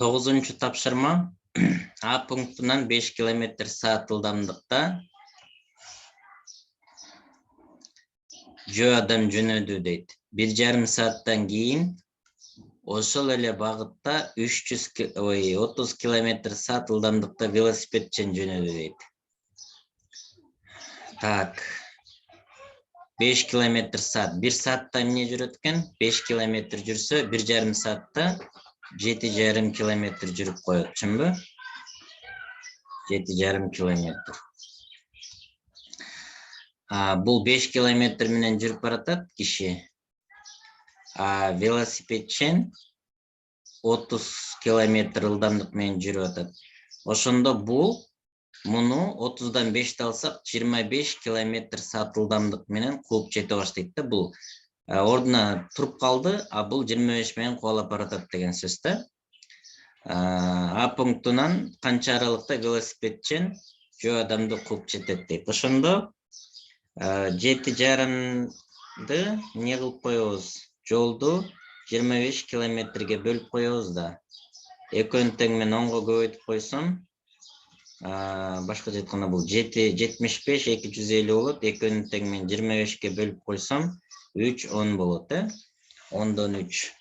9-нчы тапшырма. А пунктунан 5 км/саат ылдамдыкта жөө адам жөнөдү дейт. 1,5 сааттан кийин ошол эле багытта 30 км/саат ылдамдыкта велосипедчен жөнөдү дейт. Так. 5 км/саат. 1 саатта эмне жүрөт экен? 5 км жүрсө, 1,5 саатта 7,5 км жүрүп коет, чынбы? 7,5 км. Бул 5 км менен жүрүп баратат киши. Велосипедчен 30 км ылдамдык менен жүрүп атат. Ошондо бул муну 30дан 5 алсак 25 км/саат ылдамдык менен кууп жете баштайт да. Бул ордуна туруп калды, бул 25 менен кубалап баратат деген сөз да. А пунктунан канча аралыкта велосипедчен жөө адамды кууп жетет дейт. Ошондо 7,5ды эмне кылып коебуз? Жолду 25 км бөлүп коебуз да. Экөөнү тең мен 10го көбөйтүп койсом, башкача айтканда бул 75 250 болот. Экөөнү тең мен 25ке бөлүп койсом 3 10 болот, 10дон 3.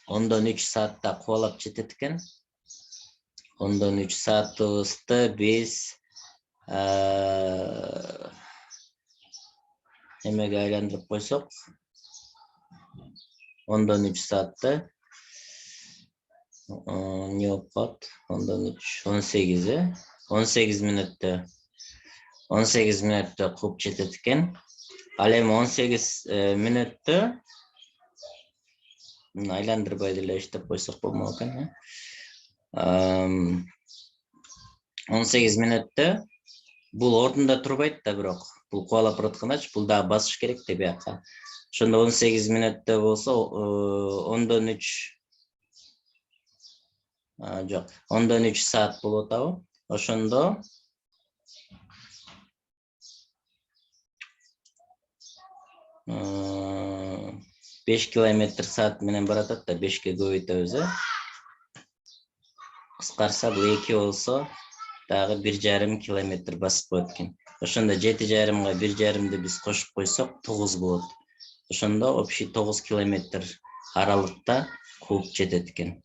10дон 3 саатта кубалап жетет экен. 10дон 3 саатыбызды биз эмеге айландырып койсок, 10дон 3 саатты не болуп калат? 10дон 3 18, 18 мүнөттө 18 мүнөттө кууп жетет экен. Ал эми 18 мүнөттө айландырбай деле иштеп койсок болмок экен. 18 мүнөттө бул ордунда турбайт да, бирок бул кубалап бараткандач, бул дагы басыш керек да бияка. Ошондо 18 мүнөттө болсо 10дон 3 жок, 10дон 3 саат болуп атабы? Ошондо 5 км/саат менен баратат да, 5ке көбөйтөбүз, кыскарса бул 2 болсо дагы 1,5 км басып коет экен. Ошондо 7,5га 1,5ди биз кошуп койсок 9 болот. Ошондо общий 9 км аралыкта кууп жетет экен.